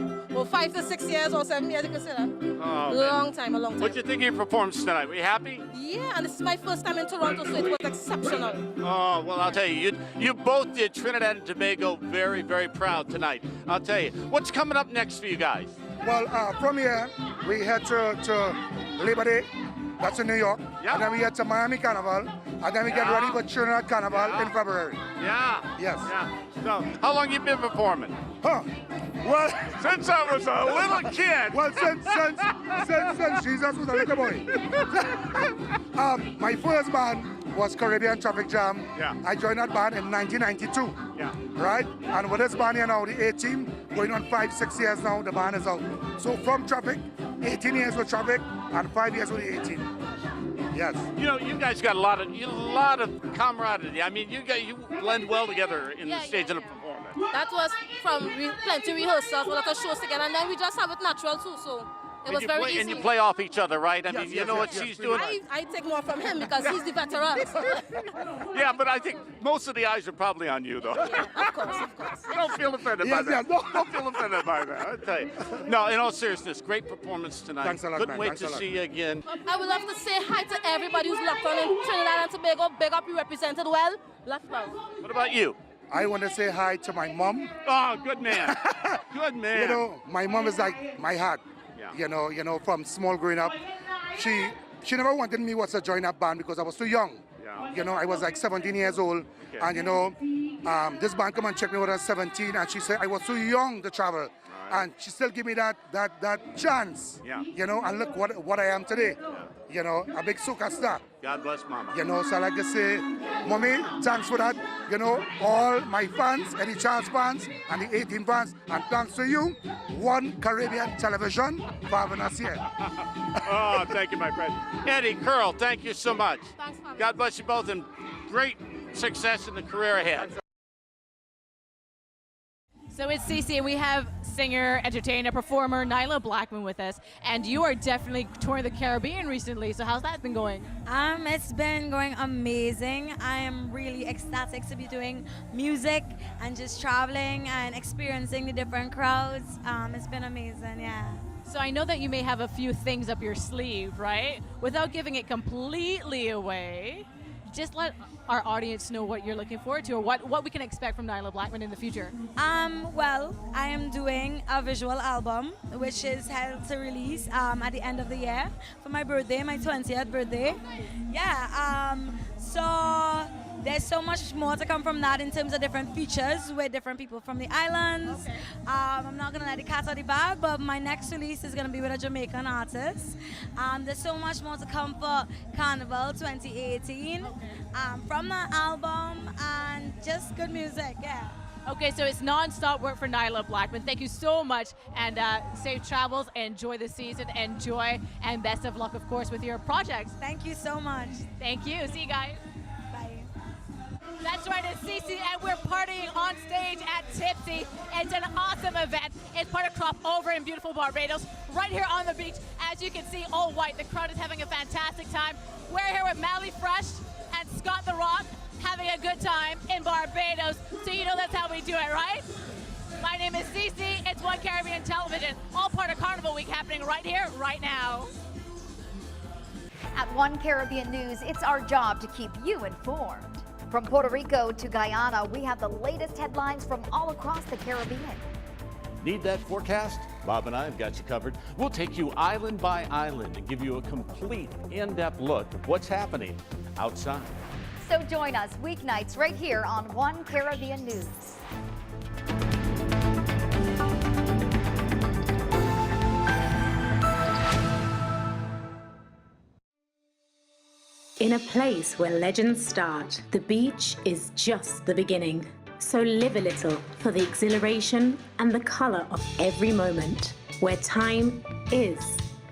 5 to 6 years or 7 years, you can say that. Oh, a long time. What'd you think of your performance tonight? Were you happy? Yeah, and this is my first time in Toronto, so it was exceptional. Oh, well, I'll tell you, you both did Trinidad and Tobago very proud tonight. I'll tell you. What's coming up next for you guys? Well, from here, we head to Liberty, that's in New York, and then we head to Miami Carnival, and then we get ready for Trinidad Carnival in February. Yeah. Yes. Yeah. So, how long you been performing? Huh. Well, since I was a little kid. Well, since Jesus was a little boy. My first band was Caribbean Traffic Jam. Yeah. I joined that band in 1992. Yeah. Right? And with this band here now, the 18, going on 5-6 years now, the band is out. So from Traffic, 18 years with Traffic, and 5 years with the 18. Yes. You guys got a lot of camaraderie. I mean, you blend well together in the stage of the performance. That was from plenty rehearsals, a lot of shows together, and then we just have it natural too. So It was very easy. And you play off each other, right? I mean, you know what she's doing? I take more from him because he's the veteran. Yeah, but I think most of the eyes are probably on you, though. Yeah, of course. Don't feel offended by that. Don't feel offended by that, I tell you. No, in all seriousness, great performance tonight. Thanks a lot, Couldn't man. wait Thanks to a lot. see you again. I would love to say hi to everybody who's locked on in Trinidad and Tobago. Big up, you represented well. Left love. What about you? I want to say hi to my mom. Oh, good man. Good man. You know, my mom is like my heart. Yeah. You know, from small growing up, she never wanted me to join a band because I was too young. Yeah. You know, I was like 17 years old, and you know, this band come and check me when I was 17, and she said I was too young to travel, and she still give me that chance. Yeah. You know, and look what I am today. You know, a big soca star. God bless Mama. You know, so I like to say, Mommy, thanks for that. You know, all my fans, Eddie Charles fans, and the 18 fans, and thanks to you, One Caribbean Television for having us here. Oh, thank you, my friend. Eddie, Curl, thank you so much. Thanks, Mama. God bless you both, and great success in the career ahead. So it's Cece, and we have singer, entertainer, performer Nyla Blackman with us. And you are definitely touring the Caribbean recently. So how's that been going? It's been going amazing. I am really ecstatic to be doing music and just traveling and experiencing the different crowds. It's been amazing, yeah. So I know that you may have a few things up your sleeve, right? Without giving it completely away, just let our audience know what you're looking forward to, or what we can expect from Nyla Blackman in the future. Well, I am doing a visual album, which is held to release at the end of the year for my birthday, my 20th birthday. Yeah, so there's so much more to come from that in terms of different features with different people from the islands. Okay. I'm not gonna let the cat out of the bag, but my next release is gonna be with a Jamaican artist. There's so much more to come for Carnival 2018 from the album, and just good music, yeah. Okay, so it's non-stop work for Nyla Blackman. Thank you so much, and safe travels. Enjoy the season. Enjoy, and best of luck, of course, with your projects. Thank you so much. Thank you. See you guys. Bye. That's right, it's Cece, and we're partying on stage at Tipsy. It's an awesome event. It's part of Crop Over in beautiful Barbados, right here on the beach. As you can see, all white. The crowd is having a fantastic time. We're here with Mally Fresh and Scott the Rock, having a good time in Barbados. So you know that's how we do it, right? My name is Cece. It's One Caribbean Television, all part of Carnival Week, happening right here, right now. At One Caribbean News, it's our job to keep you informed. From Puerto Rico to Guyana, we have the latest headlines from all across the Caribbean. Need that forecast? Bob and I have got you covered. We'll take you island by island and give you a complete, in-depth look at what's happening outside. So join us weeknights right here on One Caribbean News. In a place where legends start, the beach is just the beginning. So live a little for the exhilaration and the color of every moment, where time is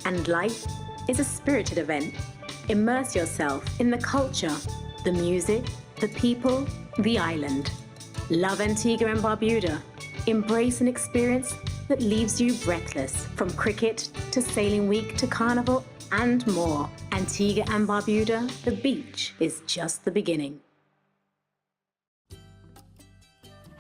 and life is a spirited event. Immerse yourself in the culture, the music, the people, the island. Love Antigua and Barbuda. Embrace an experience that leaves you breathless, from cricket to sailing week to carnival and more. Antigua and Barbuda, the beach is just the beginning.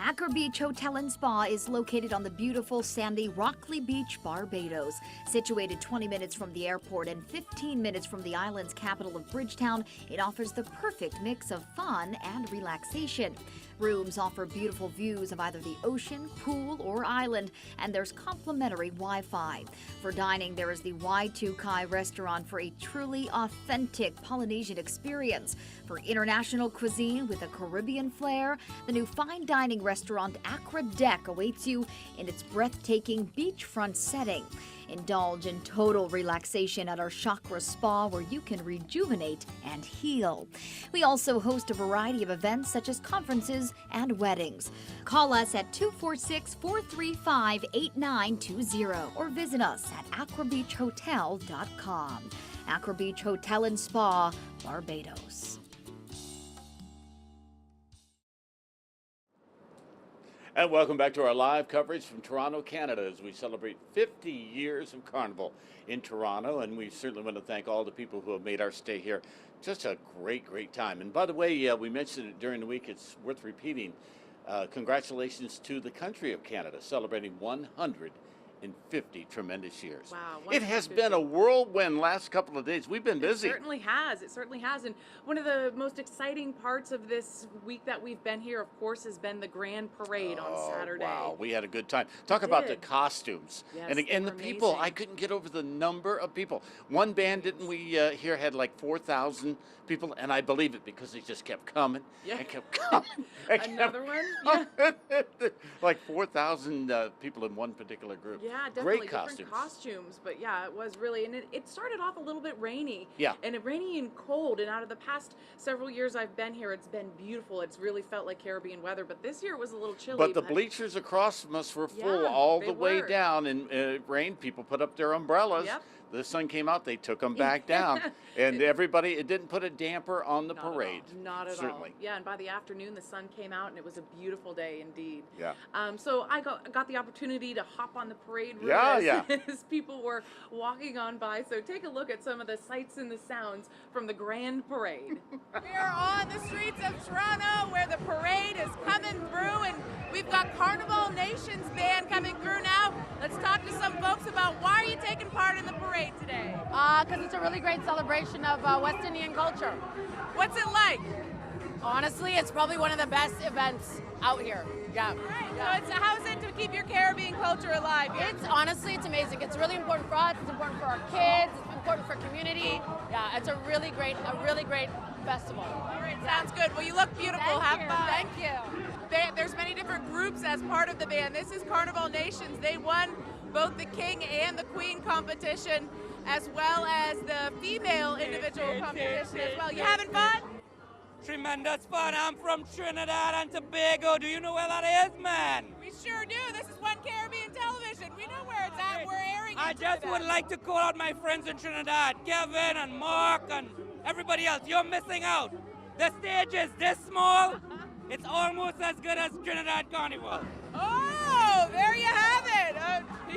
Accra Beach Hotel and Spa is located on the beautiful sandy Rockley Beach, Barbados. Situated 20 minutes from the airport and 15 minutes from the island's capital of Bridgetown, it offers the perfect mix of fun and relaxation. Rooms offer beautiful views of either the ocean, pool, or island, and there's complimentary Wi-Fi. For dining, there is the Y2 Kai restaurant for a truly authentic Polynesian experience. For international cuisine with a Caribbean flair, the new fine dining restaurant Accra Deck awaits you in its breathtaking beachfront setting. Indulge in total relaxation at our Chakra Spa, where you can rejuvenate and heal. We also host a variety of events such as conferences and weddings. Call us at 246-435-8920 or visit us at acrabeachhotel.com. Accra Beach Hotel and Spa, Barbados. And welcome back to our live coverage from Toronto, Canada, as we celebrate 50 years of Carnival in Toronto. And we certainly want to thank all the people who have made our stay here just a great, great time. And by the way, we mentioned it during the week. It's worth repeating. Congratulations to the country of Canada, celebrating 150 tremendous years. Wow. It has been a whirlwind last couple of days. We've been busy. It certainly has. It certainly has. And one of the most exciting parts of this week that we've been here, of course, has been the Grand Parade on Saturday. Wow, we had a good time. Talk about the costumes. Yes, and the people. I couldn't get over the number of people. One band, didn't we hear, had like 4,000 people, and I believe it because they just kept coming and kept coming. Another one? Yeah. Like 4,000 people in one particular group. Yeah, definitely Great different costumes. But yeah, it was really, and it started off a little bit rainy. Yeah. And rainy and cold. And out of the past several years I've been here, it's been beautiful. It's really felt like Caribbean weather. But this year it was a little chilly. But the bleachers across from us were full all the way down, and it rained. People put up their umbrellas. Yep. The sun came out, they took them back down. And everybody, it didn't put a damper on the parade. Not at all. Yeah, and by the afternoon, the sun came out, and it was a beautiful day indeed. Yeah. So I got the opportunity to hop on the parade route as people were walking on by. So take a look at some of the sights and the sounds from the Grand Parade. We're on the streets of Toronto where the parade is coming through, and we've got Carnival Nations band coming through now. Let's talk to some folks about why are you taking part in the parade today? Because it's a really great celebration of West Indian culture. What's it like? Honestly, it's probably one of the best events out here. Yeah. Right. So how's it to keep your Caribbean culture alive here? It's amazing. It's really important for us. It's important for our kids. It's important for community. Yeah, it's a really great festival. All right, sounds good. Well, you look beautiful. Have fun. Thank you. There's many different groups as part of the band. This is Carnival Nations. They won both the King and the Queen competition, as well as the female individual competition as well. You having fun? Tremendous fun. I'm from Trinidad and Tobago. Do you know where that is, man? We sure do. This is One Caribbean Television. We know where it's at. We're airing it. I just would like to call out my friends in Trinidad, Kevin and Mark and everybody else. You're missing out. The stage is this small. It's almost as good as Trinidad Carnival. Oh, there you have it.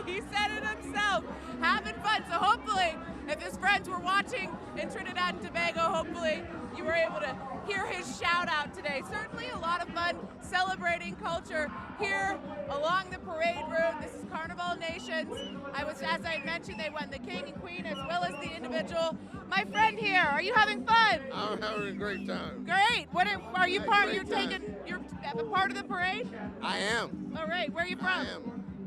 He said it himself. Having fun. So hopefully, if his friends were watching in Trinidad and Tobago, hopefully you were able to hear his shout out today. Certainly a lot of fun celebrating culture here along the parade route. This is Carnival Nations. As I mentioned, they won the King and Queen as well as the individual. My friend here, are you having fun? I'm having a great time. Great. Are you part? You're a part of the parade? I am. All right. Where are you from?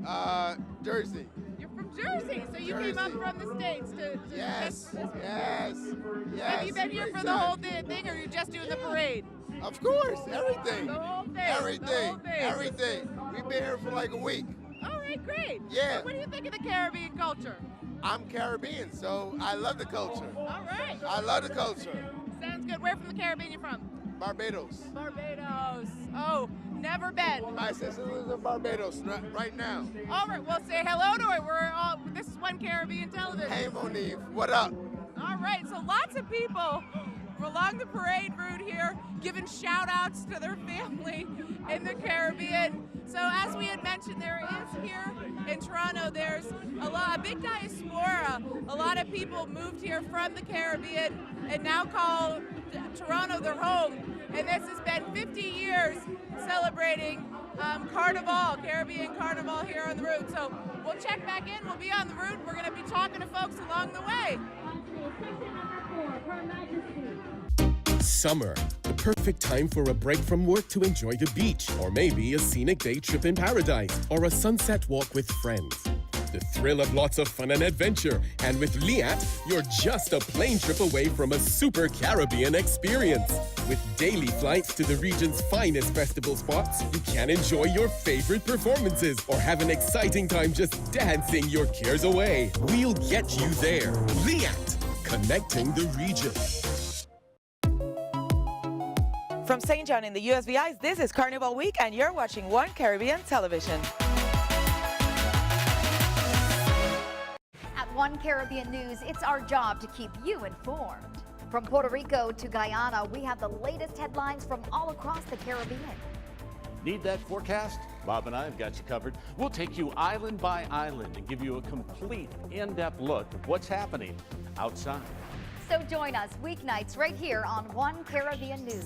I am. Jersey. You're from Jersey, so you came up from the States to Yes. Have you been here for the whole thing, or are you just doing the parade? Of course, everything. The whole thing. Everything. We've been here for like a week. All right, great. Yeah. So what do you think of the Caribbean culture? I'm Caribbean, so I love the culture. All right. I love the culture. Sounds good. Where from the Caribbean you from? Barbados. Barbados. Oh, never been. My sister lives in Barbados right now. All right, well, say hello to her. This is One Caribbean Television. Hey, Monique, what up? All right, so lots of people along the parade route here giving shout outs to their family in the Caribbean. So as we had mentioned, there is here in Toronto, there's a big diaspora. A lot of people moved here from the Caribbean and now call Toronto their home. And this has been 50 years celebrating Carnival, Caribbean Carnival here on the route. So we'll check back in. We'll be on the route. We're going to be talking to folks along the way. Summer, the perfect time for a break from work to enjoy the beach, or maybe a scenic day trip in paradise, or a sunset walk with friends. The thrill of lots of fun and adventure, and with Liat, you're just a plane trip away from a super Caribbean experience. With daily flights to the region's finest festival spots, you can enjoy your favorite performances or have an exciting time just dancing your cares away. We'll get you there. Liat, connecting the region. From St. John in the USVIs, this is Carnival Week, and you're watching One Caribbean Television. At One Caribbean News, it's our job to keep you informed. From Puerto Rico to Guyana, we have the latest headlines from all across the Caribbean. Need that forecast? Bob and I have got you covered. We'll take you island by island and give you a complete, in-depth look at what's happening outside. So join us weeknights right here on One Caribbean News.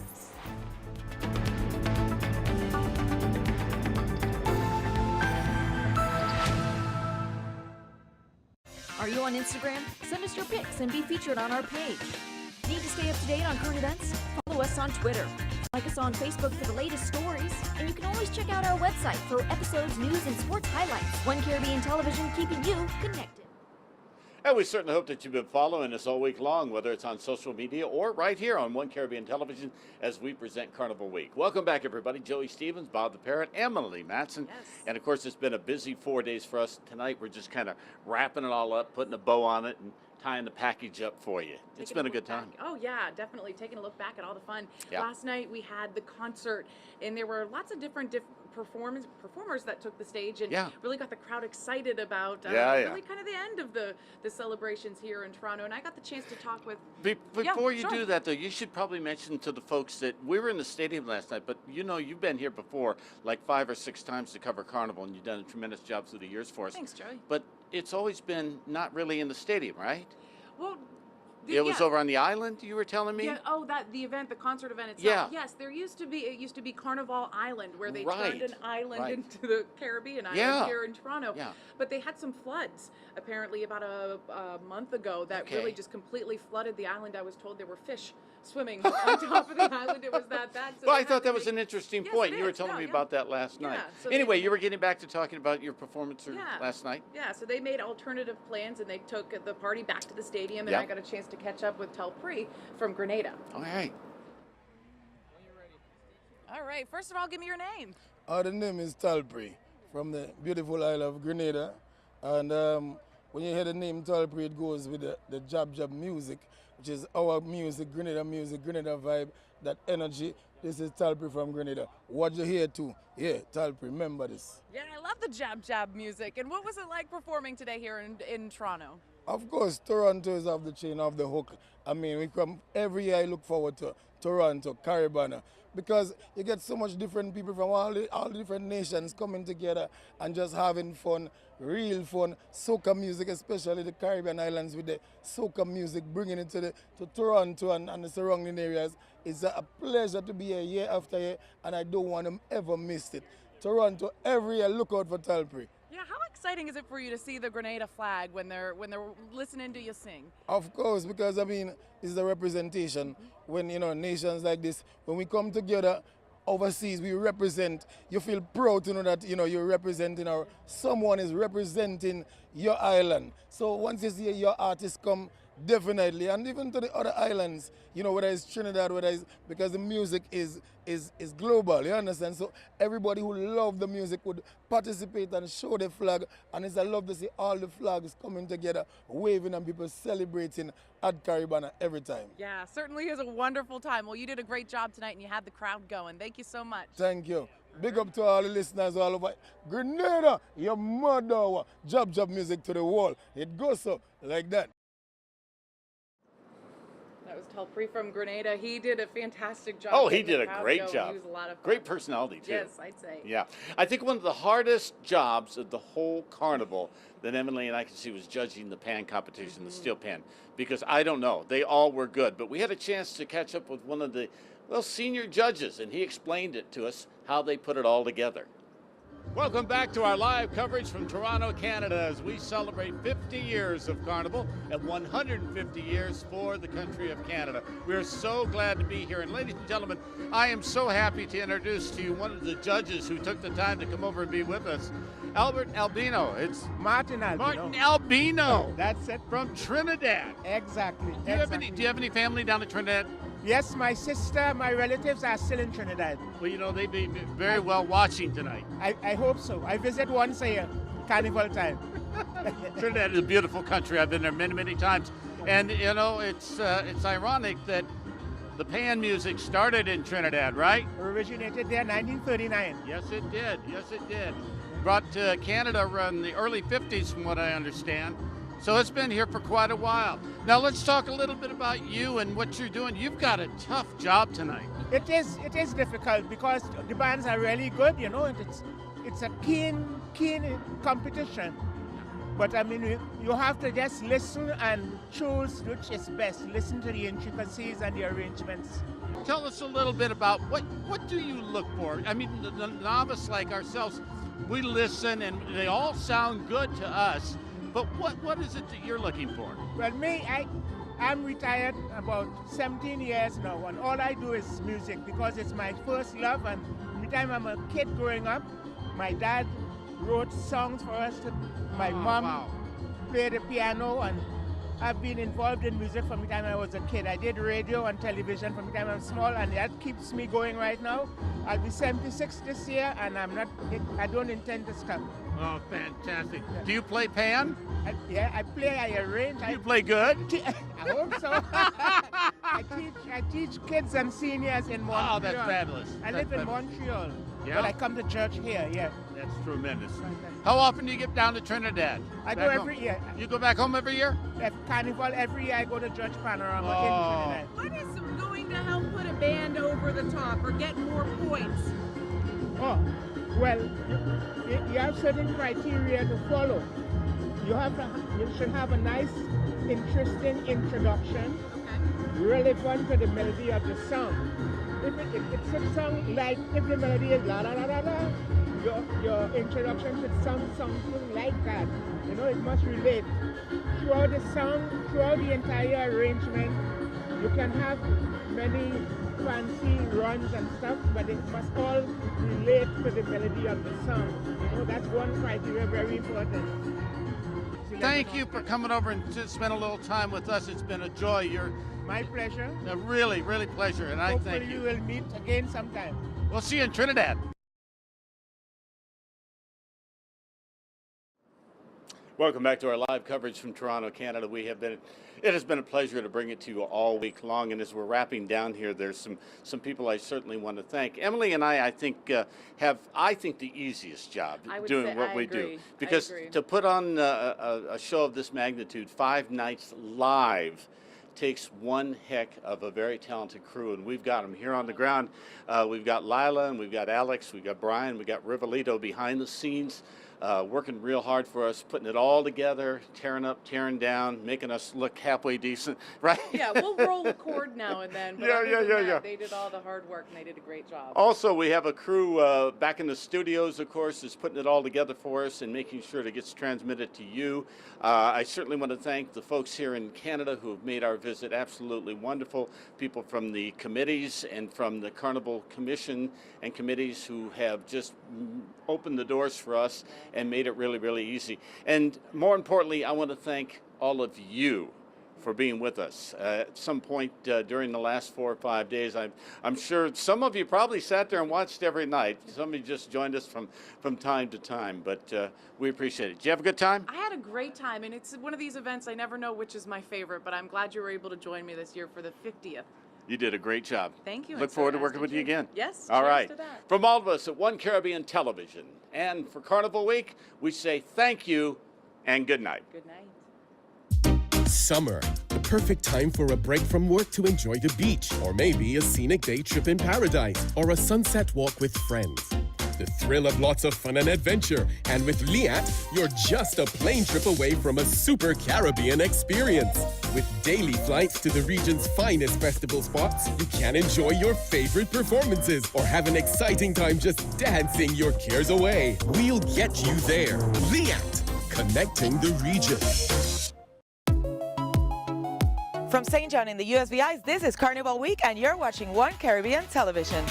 Are you on Instagram? Send us your pics and be featured on our page. Need to stay up to date on current events? Follow us on Twitter. Like us on Facebook for the latest stories. And you can always check out our website for episodes, news, and sports highlights. One Caribbean Television, keeping you connected. And we certainly hope that you've been following us all week long, whether it's on social media or right here on One Caribbean Television as we present Carnival Week. Welcome back, everybody. Joey Stevens, Bob the Parrot, Emily Matson. Yes. And, of course, it's been a busy 4 days for us. Tonight, we're just kind of wrapping it all up, putting a bow on it, and tying the package up for you. It's been a good time. Oh, yeah, definitely. Taking a look back at all the fun. Yeah. Last night, we had the concert, and there were lots of different performers that took the stage and really got the crowd excited about really kind of the end of the celebrations here in Toronto. And I got the chance to talk with... Before you do that, though, you should probably mention to the folks that we were in the stadium last night, but you know you've been here before like 5 or 6 times to cover Carnival, and you've done a tremendous job through the years for us. Thanks, Joey. But it's always been not really in the stadium, right? Well... It was over on the island, you were telling me? Yeah, the concert event itself. Yeah. Yes, it used to be Carnival Island, where they Right. turned an island Right. into the Caribbean island Yeah. here in Toronto. Yeah. But they had some floods, apparently about a month ago, that Okay. really just completely flooded the island. I was told there were fish swimming on top of the island. It was that bad. So Well, they I thought had to that was make- an interesting Yes, point. it You were is. telling No, me yeah. about that last night. so Anyway, they- you were getting back to talking about your performance last night. Yeah, so they made alternative plans, and they took the party back to the stadium, and Yeah. I got a chance to catch up with Telpri from Grenada. All right. All right, first of all, give me your name. The name is Talpri from the beautiful isle of Grenada. And when you hear the name Talpri, it goes with the jab music, which is our music, Grenada vibe, that energy. This is Talpri from Grenada. What you hear too? Yeah, Talpri, remember this. Yeah, I love the jab music. And what was it like performing today here in Toronto? Of course, Toronto is off the chain, off the hook. I mean, we come every year. I look forward to Toronto, Caribana, because you get so much different people from all the different nations coming together and just having fun, real fun. Soca music, especially the Caribbean islands with the soca music, bringing it to Toronto and the surrounding areas. It's a pleasure to be here year after year, and I don't want to ever miss it. Toronto, every year, look out for Talpri. Yeah, how exciting is it for you to see the Grenada flag when they're listening to you sing? Of course, because I mean, it's the representation. When nations like this, when we come together overseas, we represent. You feel proud to know that you're representing, or someone is representing your island. So once you see your artists come, definitely, and even to the other islands, whether it's Trinidad, whether it's, because the music is global, you understand? So everybody who love the music would participate and show the flag, and I love to see all the flags coming together, waving, and people celebrating at Caribana every time. Yeah, certainly is a wonderful time. Well, you did a great job tonight, and you had the crowd going. Thank you so much. Thank you. Big up to all the listeners all over Grenada, your mother, jab music to the wall. It goes so like that. That was Telpri from Grenada. He did a fantastic job. Oh, he getting the did a crowd great going. job. He was a lot of fun. Great personality, too. Yes, I'd say. Yeah. I think one of the hardest jobs of the whole carnival that Emily and I could see was judging the pan competition, the steel pan, because I don't know. They all were good. But we had a chance to catch up with one of the, senior judges, and he explained it to us, how they put it all together. Welcome back to our live coverage from Toronto, Canada, as we celebrate 50 years of Carnival and 150 years for the country of Canada. We are so glad to be here. And ladies and gentlemen, I am so happy to introduce to you one of the judges who took the time to come over and be with us, Albert Albino. It's Martin Albino. Martin Albino. That's it. From Trinidad. Exactly. Do you have any family down in Trinidad? Yes, my sister, my relatives are still in Trinidad. Well, they'd be very well watching tonight. I hope so. I visit once a year, Carnival time. Trinidad is a beautiful country. I've been there many, many times. And, it's ironic that the pan music started in Trinidad, right? Originated there in 1939. Yes, it did. Yes, it did. Brought to Canada around the early 50s, from what I understand. So it's been here for quite a while. Now let's talk a little bit about you and what you're doing. You've got a tough job tonight. It is difficult because the bands are really good, it's a keen competition. But I mean, you have to just listen and choose which is best. Listen to the intricacies and the arrangements. Tell us a little bit about what do you look for? I mean, the novice like ourselves, we listen and they all sound good to us. But what is it that you're looking for? Well, me, I'm retired about 17 years now, and all I do is music because it's my first love. And every time I'm a kid growing up, my dad wrote songs for us. My mom played the piano, and I've been involved in music from the time I was a kid. I did radio and television from the time I'm small, and that keeps me going right now. I'll be 76 this year, and I don't intend to stop. Oh, fantastic. Do you play pan? I play, I arrange. You play good? I hope so. I teach kids and seniors in Montreal. Oh, that's fabulous. I live in Montreal, yeah? But I come to church here, yeah. That's tremendous. How often do you get down to Trinidad? I go every year. You go back home every year? At Carnival, every year I go to Judge Panorama in Trinidad. What is going to help put a band over the top or get more points? Oh, well, you have certain criteria to follow. You should have a nice, interesting introduction, relevant to the melody of the song. If it's a song like, if the melody is la la la la la, your introduction should sound something like that. You know, it must relate. Throughout the song, throughout the entire arrangement, you can have many fancy runs and stuff, but it must all relate to the melody of the song. You know, that's one criteria, very important. Thank you for coming over and to spend a little time with us. It's been a joy. You're my pleasure. A really, really pleasure, and I thank you. Hopefully you will meet again sometime. We'll see you in Trinidad. Welcome back to our live coverage from Toronto, Canada. It has been a pleasure to bring it to you all week long, and as we're wrapping down here, there's some people I certainly want to thank. Emily and I think, have the easiest job doing what we do. Because to put on a show of this magnitude, 5 nights live, takes one heck of a very talented crew, and we've got them here on the ground. We've got Lila, and we've got Alex, we've got Brian, we've got Rivalito behind the scenes, working real hard for us, putting it all together, tearing up, tearing down, making us look halfway decent, right? Yeah, we'll roll a chord now and then. But yeah. They did all the hard work, and they did a great job. Also, we have a crew back in the studios, of course, is putting it all together for us and making sure it gets transmitted to you. I certainly want to thank the folks here in Canada who have made our visit absolutely wonderful. People from the committees and from the Carnival Commission and committees who have just opened the doors for us and made it really, really easy. And more importantly, I want to thank all of you for being with us. At some point during the last 4 or 5 days, I'm sure some of you probably sat there and watched every night. Some of you just joined us from time to time, but we appreciate it. Did you have a good time? I had a great time, and it's one of these events I never know which is my favorite, but I'm glad you were able to join me this year for the 50th. You did a great job. Thank you. Look forward to working with you again. Yes. All right. To that. From all of us at One Caribbean Television and for Carnival Week, we say thank you and good night. Good night. Summer, the perfect time for a break from work to enjoy the beach, or maybe a scenic day trip in paradise, or a sunset walk with friends. The thrill of lots of fun and adventure, and with Liat, you're just a plane trip away from a super Caribbean experience. With daily flights to the region's finest festival spots, you can enjoy your favorite performances or have an exciting time just dancing your cares away. We'll get you there. Liat, connecting the region. From St. John in the USVIs, this is Carnival Week, and you're watching One Caribbean Television.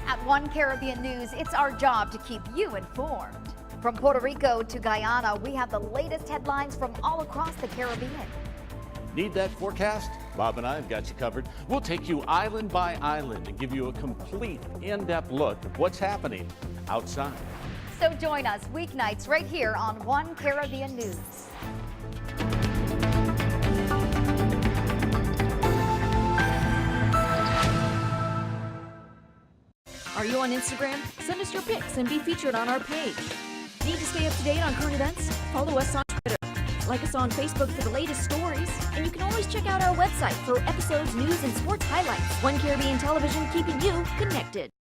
At One Caribbean News, it's our job to keep you informed. From Puerto Rico to Guyana, we have the latest headlines from all across the Caribbean. Need that forecast? Bob and I have got you covered. We'll take you island by island and give you a complete in-depth look at what's happening outside. So join us weeknights right here on One Caribbean News. Are you on Instagram? Send us your pics and be featured on our page. Need to stay up to date on current events? Follow us on Twitter. Like us on Facebook for the latest stories. And you can always check out our website for episodes, news, and sports highlights. One Caribbean Television, keeping you connected.